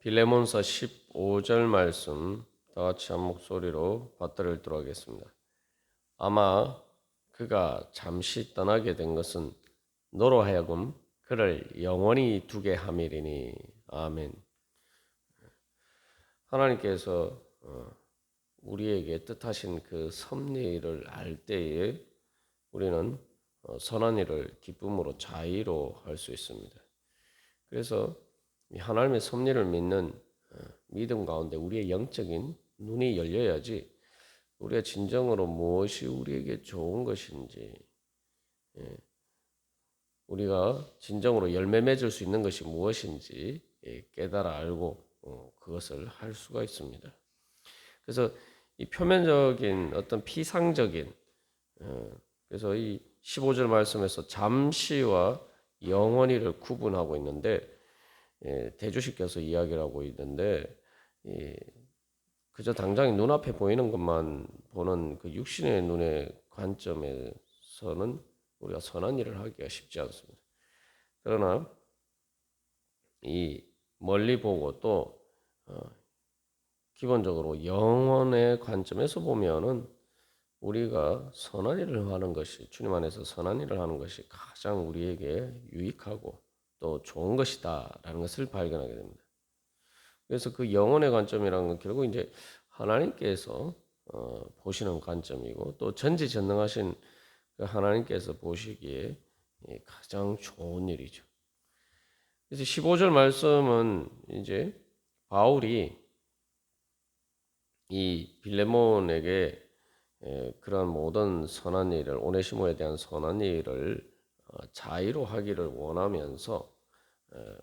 빌레몬서 15절 말씀 다 같이 한 목소리로 받들어 읽도록 하겠습니다. 아마 그가 잠시 떠나게 된 것은 너로 하여금 그를 영원히 두게 함이리니. 아멘. 하나님께서 우리에게 뜻하신 그 섭리를 알 때에 우리는 선한 일을 기쁨으로 자의로 할 수 있습니다. 그래서 하나님의 섭리를 믿는 믿음 가운데 우리의 영적인 눈이 열려야지 우리가 진정으로 무엇이 우리에게 좋은 것인지, 우리가 진정으로 열매 맺을 수 있는 것이 무엇인지 깨달아 알고 그것을 할 수가 있습니다. 그래서 이 표면적인 어떤 피상적인, 그래서 이 15절 말씀에서 잠시와 영원히를 구분하고 있는데, 대주시께서 이야기를 하고 있는데, 그저 당장 눈앞에 보이는 것만 보는 그 육신의 눈의 관점에서는 우리가 선한 일을 하기가 쉽지 않습니다. 그러나 이 멀리 보고 또 기본적으로 영혼의 관점에서 보면은 우리가 선한 일을 하는 것이, 주님 안에서 선한 일을 하는 것이 가장 우리에게 유익하고 또 좋은 것이다라는 것을 발견하게 됩니다. 그래서 그 영혼의 관점이라는 건 결국 이제 하나님께서 보시는 관점이고, 또 전지전능하신 그 하나님께서 보시기에 가장 좋은 일이죠. 그래서 15절 말씀은 이제 바울이 이 빌레몬에게 그런 모든 선한 일을, 오네시모에 대한 선한 일을 자의로 하기를 원하면서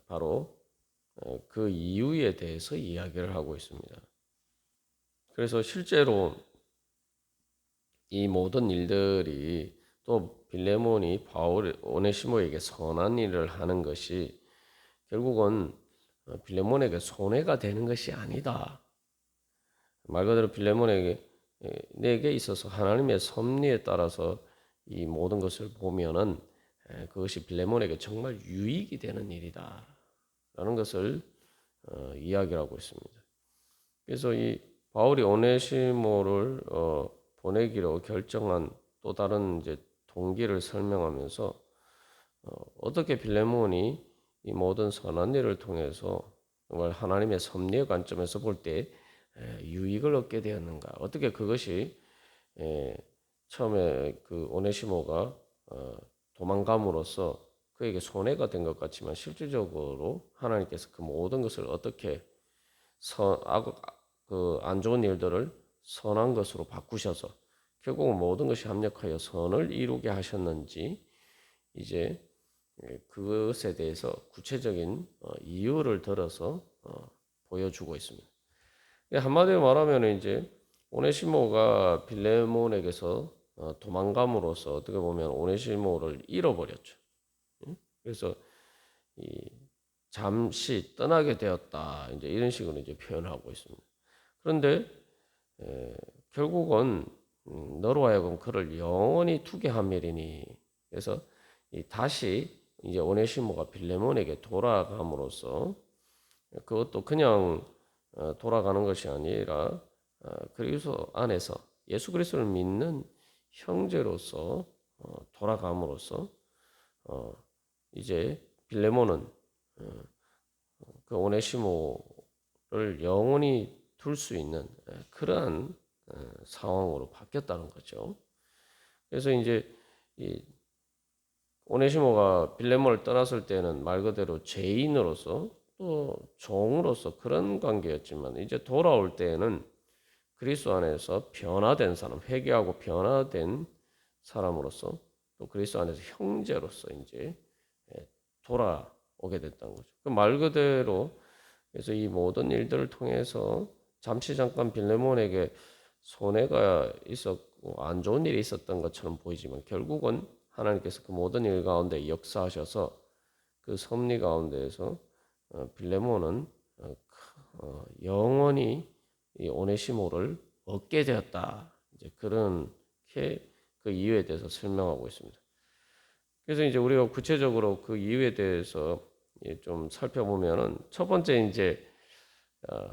바로 그 이유에 대해서 이야기를 하고 있습니다. 그래서 실제로 이 모든 일들이, 또 빌레몬이 바울 오네시모에게 선한 일을 하는 것이 결국은 빌레몬에게 손해가 되는 것이 아니다. 말 그대로 빌레몬에게, 내게 있어서 하나님의 섭리에 따라서 이 모든 것을 보면은 그것이 빌레몬에게 정말 유익이 되는 일이다 라는 것을 이야기하고 있습니다. 그래서 이 바울이 오네시모를 보내기로 결정한 또 다른 이제 동기를 설명하면서 어떻게 빌레몬이 이 모든 선한 일을 통해서 정말 하나님의 섭리의 관점에서 볼 때 유익을 얻게 되었는가? 어떻게 그것이 처음에 그 오네시모가 도망감으로써 그에게 손해가 된 것 같지만, 실질적으로 하나님께서 그 모든 것을 어떻게 그 안 좋은 일들을 선한 것으로 바꾸셔서 결국은 모든 것이 합력하여 선을 이루게 하셨는지, 이제 그것에 대해서 구체적인 이유를 들어서 보여주고 있습니다. 한마디로 말하면 이제 오네시모가 빌레몬에게서 도망감으로써 어떻게 보면 오네시모를 잃어버렸죠. 그래서 이 잠시 떠나게 되었다, 이제 이런 식으로 이제 표현하고 있습니다. 그런데 결국은 너로 하여금 그를 영원히 두게 함이리니. 그래서 다시 이제 오네시모가 빌레몬에게 돌아감으로써, 그것도 그냥 돌아가는 것이 아니라 그리스도 안에서 예수 그리스도를 믿는 형제로서 돌아감으로써 이제 빌레몬은 그 오네시모를 영원히 둘 수 있는 그러한 상황으로 바뀌었다는 거죠. 그래서 이제 이 오네시모가 빌레몬을 떠났을 때는 말 그대로 죄인으로서 또 종으로서 그런 관계였지만, 이제 돌아올 때에는 그리스도 안에서 변화된 사람, 회개하고 변화된 사람으로서, 또 그리스도 안에서 형제로서 이제 돌아오게 됐다는 거죠. 그 말 그대로, 그래서 이 모든 일들을 통해서 잠시 잠깐 빌레몬에게 손해가 있었고 안 좋은 일이 있었던 것처럼 보이지만, 결국은 하나님께서 그 모든 일 가운데 역사하셔서 그 섭리 가운데에서 빌레몬은 영원히 이 오네시모를 얻게 되었다. 이제 그렇게 그 이유에 대해서 설명하고 있습니다. 그래서 이제 우리가 구체적으로 그 이유에 대해서 좀 살펴보면은, 첫 번째 이제 어,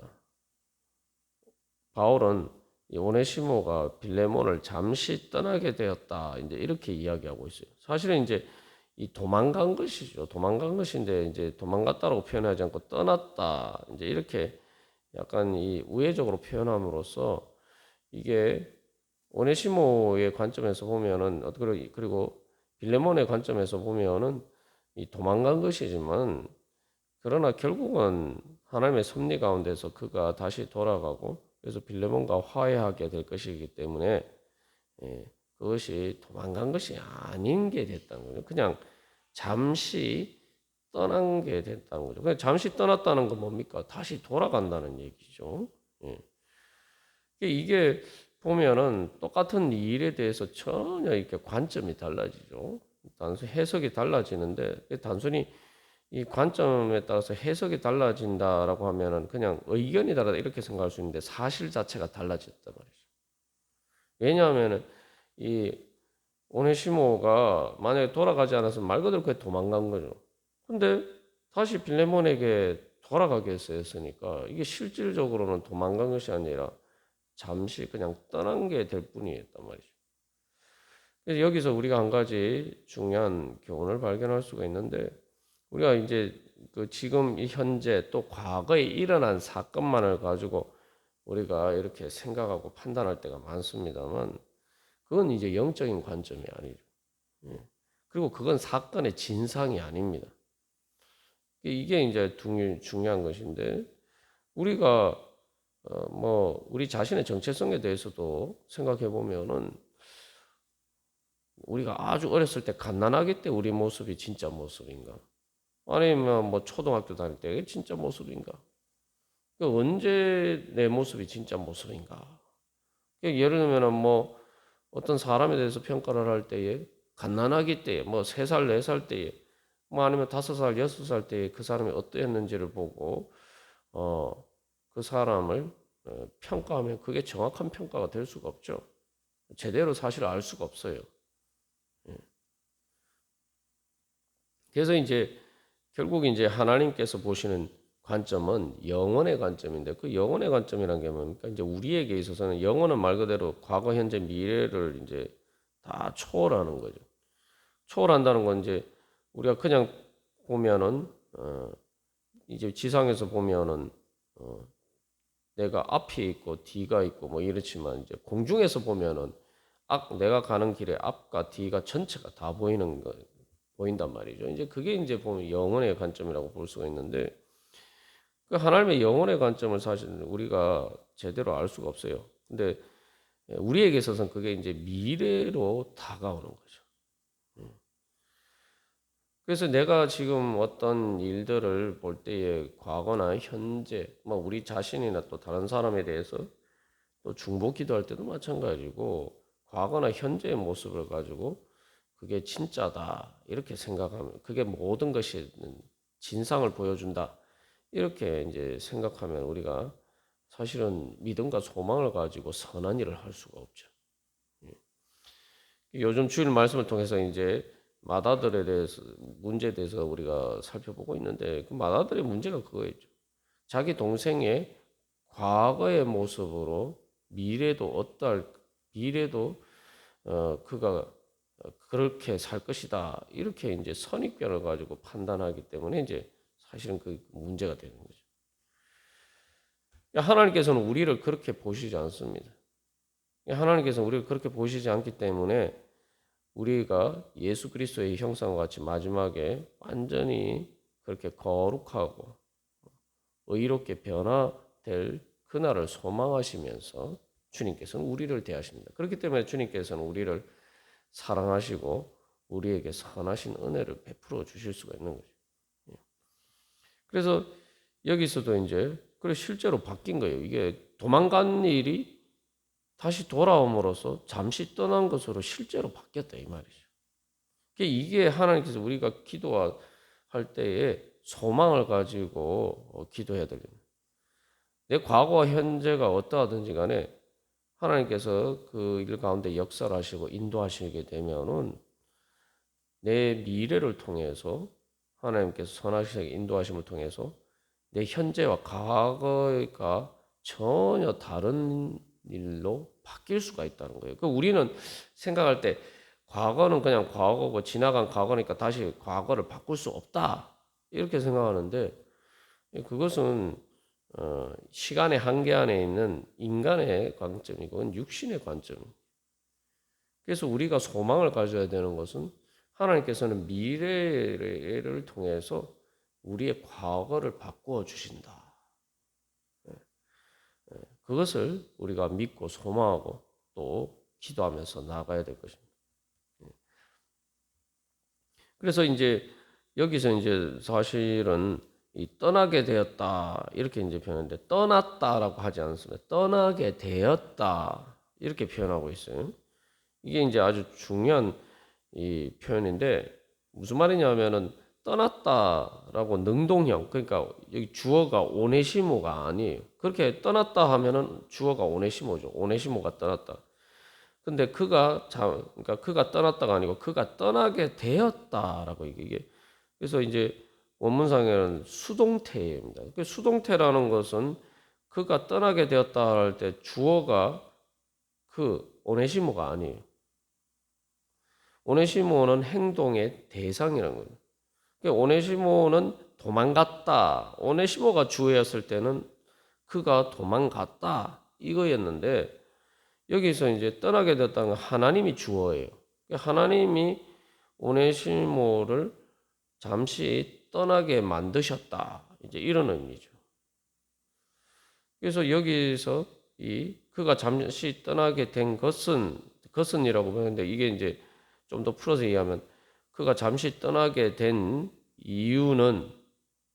바울은 이 오네시모가 빌레몬을 잠시 떠나게 되었다. 이제 이렇게 이야기하고 있어요. 사실은 이제 이 도망간 것이죠. 도망간 것인데 이제 도망갔다라고 표현하지 않고 떠났다. 이제 이렇게 약간 이 우회적으로 표현함으로써 이게 오네시모의 관점에서 보면은 그리고 빌레몬의 관점에서 보면은 이 도망간 것이지만 그러나 결국은 하나님의 섭리 가운데서 그가 다시 돌아가고 그래서 빌레몬과 화해하게 될 것이기 때문에 예, 그것이 도망간 것이 아닌 게 됐다는 거죠. 그냥 잠시 떠난 게 됐다는 거죠. 그냥 잠시 떠났다는 건 뭡니까? 다시 돌아간다는 얘기죠. 예. 이게 보면은 똑같은 일에 대해서 전혀 이렇게 관점이 달라지죠. 단순히 해석이 달라지는데 단순히 이 관점에 따라서 해석이 달라진다라고 하면은 그냥 의견이 다르다 이렇게 생각할 수 있는데 사실 자체가 달라졌단 말이죠. 왜냐하면은 이 오네시모가 만약에 돌아가지 않았으면 말 그대로 그냥 도망간 거죠. 근데 다시 빌레몬에게 돌아가게 했으니까 이게 실질적으로는 도망간 것이 아니라 잠시 그냥 떠난 게 될 뿐이었단 말이죠. 그래서 여기서 우리가 한 가지 중요한 교훈을 발견할 수가 있는데 우리가 이제 그 지금 이 현재 또 과거에 일어난 사건만을 가지고 우리가 이렇게 생각하고 판단할 때가 많습니다만 그건 이제 영적인 관점이 아니죠. 예. 그리고 그건 사건의 진상이 아닙니다. 이게 이제 중요한 것인데 우리가 뭐 우리 자신의 정체성에 대해서도 생각해 보면은 우리가 아주 어렸을 때 갓난아기 때 우리 모습이 진짜 모습인가? 아니면 뭐 초등학교 다닐 때 진짜 모습인가? 언제 내 모습이 진짜 모습인가? 예를 들면은 뭐 어떤 사람에 대해서 평가를 할 때에 갓난아기 때에 뭐 3살, 4살 때에 뭐 아니면 5살, 6살 때에 그 사람이 어떠했는지를 보고 그 사람을 평가하면 그게 정확한 평가가 될 수가 없죠. 제대로 사실 알 수가 없어요. 예. 그래서 이제 결국 이제 하나님께서 보시는 관점은 영혼의 관점인데 그 영혼의 관점이란 게 뭡니까? 이제 우리에게 있어서는 영혼은 말 그대로 과거, 현재, 미래를 이제 다 초월하는 거죠. 초월한다는 건 이제 우리가 그냥 보면은 이제 지상에서 보면은 내가 앞이 있고 뒤가 있고 뭐 이렇지만 이제 공중에서 보면은 내가 가는 길에 앞과 뒤가 전체가 다 보이는 거 보인단 말이죠. 이제 그게 이제 보면 영혼의 관점이라고 볼 수가 있는데 그 하나님의 영혼의 관점을 사실 우리가 제대로 알 수가 없어요. 근데 우리에게 있어서는 그게 이제 미래로 다가오는 거죠. 그래서 내가 지금 어떤 일들을 볼 때에 과거나 현재, 뭐 우리 자신이나 또 다른 사람에 대해서 또 중보 기도할 때도 마찬가지고 과거나 현재의 모습을 가지고 그게 진짜다 이렇게 생각하면 그게 모든 것이 진상을 보여준다 이렇게 이제 생각하면 우리가 사실은 믿음과 소망을 가지고 선한 일을 할 수가 없죠. 요즘 주일 말씀을 통해서 이제 마다들에 대해서 문제에 대해서 우리가 살펴보고 있는데 그 마다들의 문제가 그거였죠. 자기 동생의 과거의 모습으로 미래도 그가 그렇게 살 것이다 이렇게 이제 선입견을 가지고 판단하기 때문에 이제 사실은 그 문제가 되는 거죠. 하나님께서는 우리를 그렇게 보시지 않습니다. 하나님께서는 우리를 그렇게 보시지 않기 때문에 우리가 예수 그리스도의 형상과 같이 마지막에 완전히 그렇게 거룩하고 의롭게 변화될 그날을 소망하시면서 주님께서는 우리를 대하십니다. 그렇기 때문에 주님께서는 우리를 사랑하시고 우리에게 선하신 은혜를 베풀어 주실 수가 있는 거죠. 그래서 여기서도 이제 그래 실제로 바뀐 거예요. 이게 도망간 일이 다시 돌아옴으로써 잠시 떠난 것으로 실제로 바뀌었다 이 말이죠. 이게 하나님께서 우리가 기도할 때에 소망을 가지고 기도해야 됩니다. 내 과거와 현재가 어떠하든지 간에 하나님께서 그 일 가운데 역사를 하시고 인도하시게 되면은 내 미래를 통해서 하나님께서 선하시게 인도하심을 통해서 내 현재와 과거가 전혀 다른 일로 바뀔 수가 있다는 거예요. 그 우리는 생각할 때 과거는 그냥 과거고 지나간 과거니까 다시 과거를 바꿀 수 없다 이렇게 생각하는데 그것은 시간의 한계 안에 있는 인간의 관점이고 육신의 관점. 그래서 우리가 소망을 가져야 되는 것은 하나님께서는 미래를 통해서 우리의 과거를 바꾸어 주신다. 그것을 우리가 믿고 소망하고 또 기도하면서 나가야 될 것입니다. 그래서 이제 여기서 이제 사실은 이 떠나게 되었다 이렇게 이제 표현하는데 떠났다라고 하지 않습니다. 떠나게 되었다 이렇게 표현하고 있어요. 이게 이제 아주 중요한 이 표현인데 무슨 말이냐면은 떠났다라고 능동형 그러니까 여기 주어가 오네시모가 아니에요. 그렇게 떠났다 하면은 주어가 오네시모죠. 오네시모가 떠났다. 근데 그러니까 그가 떠났다가 아니고 그가 떠나게 되었다라고 이게 그래서 이제 원문상에는 수동태입니다. 그 수동태라는 것은 그가 떠나게 되었다 할 때 주어가 그 오네시모가 아니에요. 오네시모는 행동의 대상이라는 거예요. 그러니까 오네시모는 도망갔다. 오네시모가 주어였을 때는 그가 도망갔다 이거였는데 여기서 이제 떠나게 됐다는 건 하나님이 주어예요. 그러니까 하나님이 오네시모를 잠시 떠나게 만드셨다. 이제 이런 의미죠. 그래서 여기서 이 그가 잠시 떠나게 된 것은이라고 보는데 이게 이제 좀 더 풀어서 얘기하면 그가 잠시 떠나게 된 이유는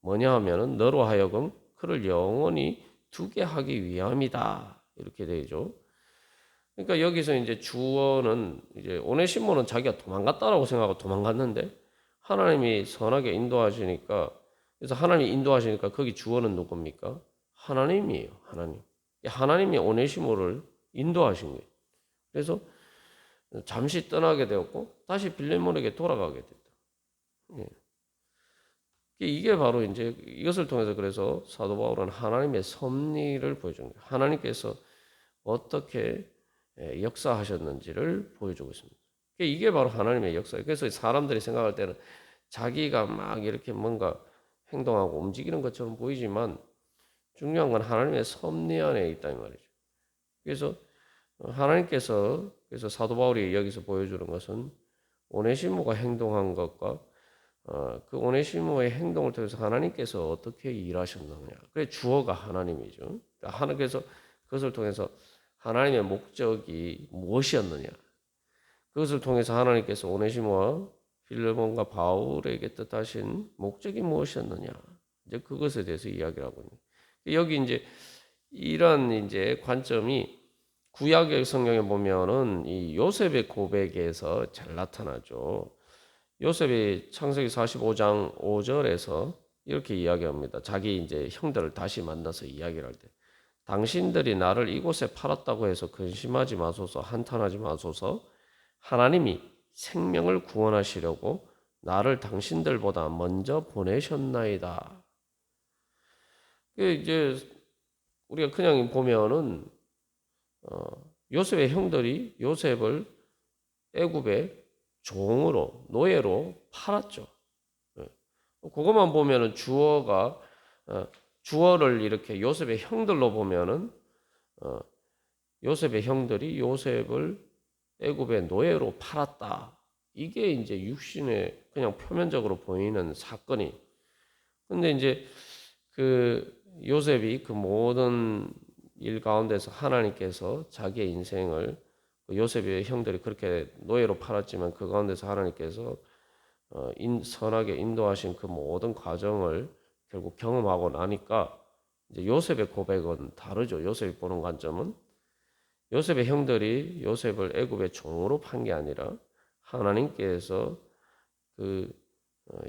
뭐냐 하면은 너로 하여금 그를 영원히 두게 하기 위함이다. 이렇게 되죠. 그러니까 여기서 이제 주어는 이제 오네시모는 자기가 도망갔다라고 생각하고 도망갔는데 하나님이 선하게 인도하시니까 그래서 하나님이 인도하시니까 거기 주어는 누굽니까? 하나님이에요. 하나님. 하나님이 오네시모를 인도하신 거예요. 그래서 잠시 떠나게 되었고 다시 빌레몬에게 돌아가게 됐다. 예. 이게 바로 이제 이것을 통해서 그래서 사도 바울은 하나님의 섭리를 보여준 거예요. 하나님께서 어떻게 역사하셨는지를 보여주고 있습니다. 이게 바로 하나님의 역사예요. 그래서 사람들이 생각할 때는 자기가 막 이렇게 뭔가 행동하고 움직이는 것처럼 보이지만 중요한 건 하나님의 섭리 안에 있다 이 말이죠. 그래서 하나님께서 그래서 사도 바울이 여기서 보여주는 것은 오네시모가 행동한 것과 그 오네시모의 행동을 통해서 하나님께서 어떻게 일하셨느냐. 그게 주어가 하나님이죠. 하나님께서 그것을 통해서 하나님의 목적이 무엇이었느냐. 그것을 통해서 하나님께서 오네시모와 필레몬과 바울에게 뜻하신 목적이 무엇이었느냐. 이제 그것에 대해서 이야기를 하고 있는. 여기 이제 이런 이제 관점이 구약의 성경에 보면은 이 요셉의 고백에서 잘 나타나죠. 요셉이 창세기 45장 5절에서 이렇게 이야기합니다. 자기 이제 형들을 다시 만나서 이야기를 할 때, 당신들이 나를 이곳에 팔았다고 해서 근심하지 마소서, 한탄하지 마소서. 하나님이 생명을 구원하시려고 나를 당신들보다 먼저 보내셨나이다. 이제 우리가 그냥 보면은 요셉의 형들이 요셉을 애굽의 종으로 노예로 팔았죠. 그것만 보면은 주어를 이렇게 요셉의 형들로 보면은 요셉의 형들이 요셉을 애굽의 노예로 팔았다. 이게 이제 육신의 그냥 표면적으로 보이는 사건이. 근데 이제 그 요셉이 그 모든 일 가운데서 하나님께서 자기의 인생을 요셉의 형들이 그렇게 노예로 팔았지만 그 가운데서 하나님께서 선하게 인도하신 그 모든 과정을 결국 경험하고 나니까 이제 요셉의 고백은 다르죠. 요셉이 보는 관점은 요셉의 형들이 요셉을 애굽의 종으로 판 게 아니라 하나님께서 그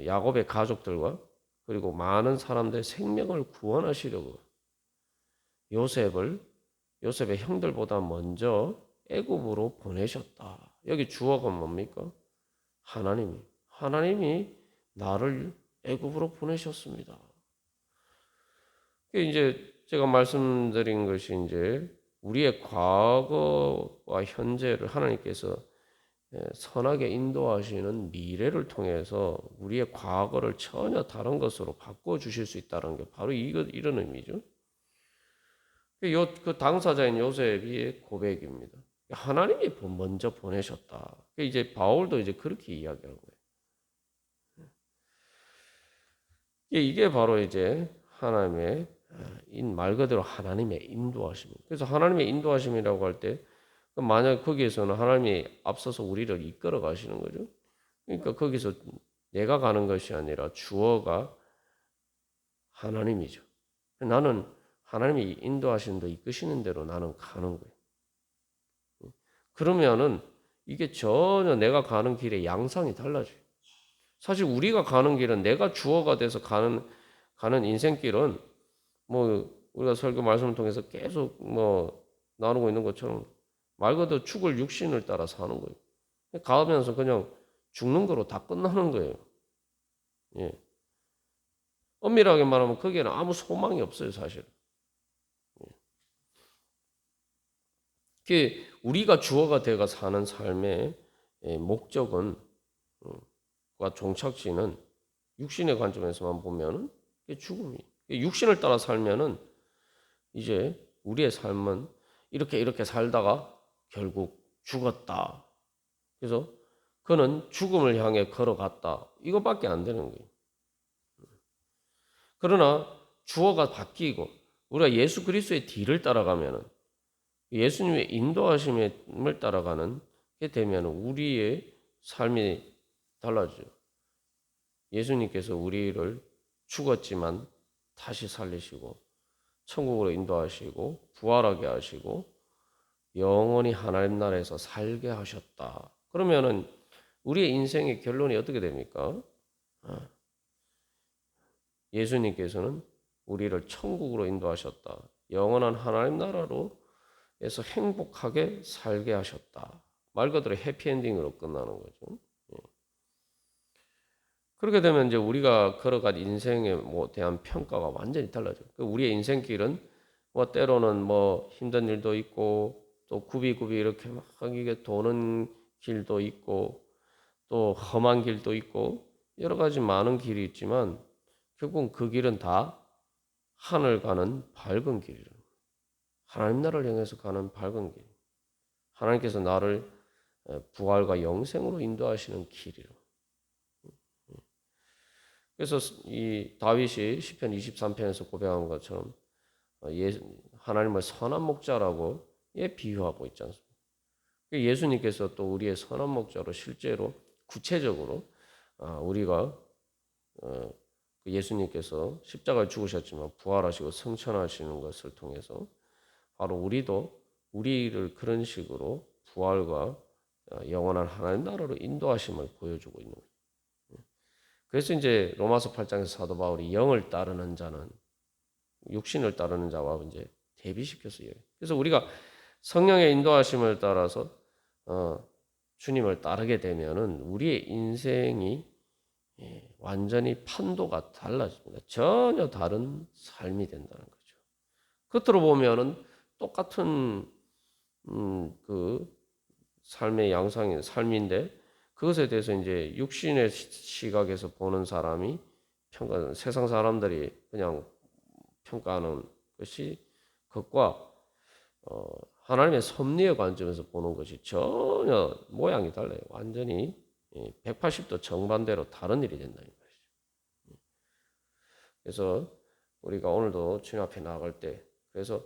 야곱의 가족들과 그리고 많은 사람들의 생명을 구원하시려고 요셉의 형들보다 먼저 애굽으로 보내셨다. 여기 주어가 뭡니까? 하나님이 나를 애굽으로 보내셨습니다. 이제 제가 말씀드린 것이 이제 우리의 과거와 현재를 하나님께서 선하게 인도하시는 미래를 통해서 우리의 과거를 전혀 다른 것으로 바꿔 주실 수 있다는 게 바로 이런 의미죠. 그 당사자인 요셉의 고백입니다. 하나님이 먼저 보내셨다. 이제 바울도 이제 그렇게 이야기하는 거예요. 이게 바로 이제 하나님의 말 그대로 하나님의 인도하심입니다. 그래서 하나님의 인도하심이라고 할 때 만약 거기에서는 하나님이 앞서서 우리를 이끌어 가시는 거죠. 그러니까 거기서 내가 가는 것이 아니라 주어가 하나님이죠. 나는 하나님이 인도하시는 대 이끄시는 대로 나는 가는 거예요. 그러면은 이게 전혀 내가 가는 길의 양상이 달라져요. 사실 우리가 가는 길은 내가 주어가 돼서 가는 인생길은 뭐 우리가 설교 말씀을 통해서 계속 뭐 나누고 있는 것처럼 말 그대로 죽을 육신을 따라 사는 거예요. 가면서 그냥 죽는 거로 다 끝나는 거예요. 예. 엄밀하게 말하면 거기에는 아무 소망이 없어요, 사실. 우리가 주어가 되어 사는 삶의 목적은 과 종착지는 육신의 관점에서만 보면은 죽음이. 육신을 따라 살면은 이제 우리의 삶은 이렇게 살다가 결국 죽었다. 그래서 그는 죽음을 향해 걸어갔다. 이거밖에 안 되는 거예요. 그러나 주어가 바뀌고 우리가 예수 그리스도의 뒤를 따라가면은 예수님의 인도하심을 따라가는 게 되면 우리의 삶이 달라져요. 예수님께서 우리를 죽었지만 다시 살리시고 천국으로 인도하시고 부활하게 하시고 영원히 하나님 나라에서 살게 하셨다. 그러면은 우리의 인생의 결론이 어떻게 됩니까? 예수님께서는 우리를 천국으로 인도하셨다. 영원한 하나님 나라로 해서 행복하게 살게 하셨다. 말 그대로 해피엔딩으로 끝나는 거죠. 그렇게 되면 이제 우리가 걸어간 인생에 대한 평가가 완전히 달라져요. 우리의 인생길은 때로는 힘든 일도 있고 또 굽이굽이 이렇게 막 이게 도는 길도 있고 또 험한 길도 있고 여러 가지 많은 길이 있지만 결국은 그 길은 다 하늘 가는 밝은 길이에요. 하나님 나라를 향해서 가는 밝은 길. 하나님께서 나를 부활과 영생으로 인도하시는 길이에요. 그래서 이 다윗이 시편 23편에서 고백한 것처럼 하나님을 선한 목자라고 비유하고 있지 않습니까? 예수님께서 또 우리의 선한 목자로 실제로 구체적으로 우리가 예수님께서 십자가에 죽으셨지만 부활하시고 승천하시는 것을 통해서 바로 우리도 우리를 그런 식으로 부활과 영원한 하나님 나라로 인도하심을 보여주고 있는 거예요. 그래서 이제 로마서 8장에서 사도 바울이 영을 따르는 자는 육신을 따르는 자와 이제 대비시켜서 얘기해요. 그래서 우리가 성령의 인도하심을 따라서 주님을 따르게 되면은 우리의 인생이 완전히 판도가 달라집니다. 전혀 다른 삶이 된다는 거죠. 겉으로 보면은 똑같은 그 삶의 양상인 삶인데 그것에 대해서 이제 육신의 시각에서 보는 사람이 세상 사람들이 그냥 평가하는 것이 그것과 하나님의 섭리의 관점에서 보는 것이 전혀 모양이 달라요. 완전히 180도 정반대로 다른 일이 된다는 것이죠. 그래서 우리가 오늘도 주님 앞에 나아갈 때 그래서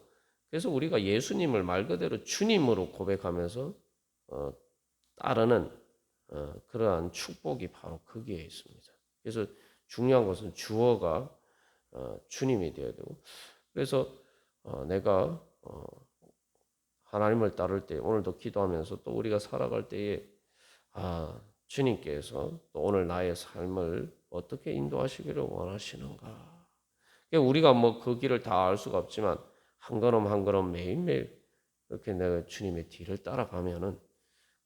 우리가 예수님을 말 그대로 주님으로 고백하면서 따르는 그러한 축복이 바로 거기에 있습니다. 그래서 중요한 것은 주어가 주님이 되어야 되고 그래서 내가 하나님을 따를 때 오늘도 기도하면서 또 우리가 살아갈 때에 주님께서 또 오늘 나의 삶을 어떻게 인도하시기를 원하시는가. 우리가 그 길을 다 알 수가 없지만 한 걸음 한 걸음 매일매일 이렇게 내가 주님의 뒤를 따라가면은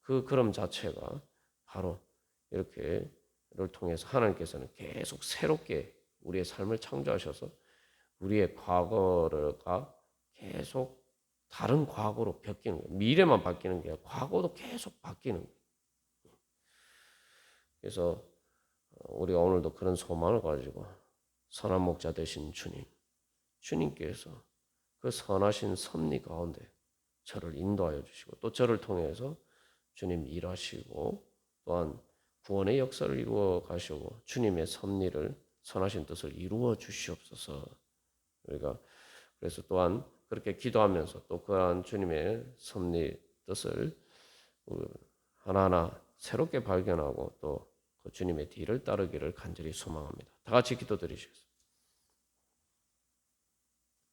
그 걸음 자체가 바로 이렇게를 통해서 하나님께서는 계속 새롭게 우리의 삶을 창조하셔서 우리의 과거가 계속 다른 과거로 바뀌는 거예요. 미래만 바뀌는 게 아니라 과거도 계속 바뀌는 거예요. 그래서 우리가 오늘도 그런 소망을 가지고 선한 목자 되신 주님께서 그 선하신 섭리 가운데 저를 인도하여 주시고 또 저를 통해서 주님 일하시고 또한 구원의 역사를 이루어 가시고 주님의 섭리를 선하신 뜻을 이루어 주시옵소서. 우리가 그래서 또한 그렇게 기도하면서 또 그러한 주님의 섭리 뜻을 하나하나 새롭게 발견하고 또 그 주님의 뒤를 따르기를 간절히 소망합니다. 다 같이 기도드리시겠습니다.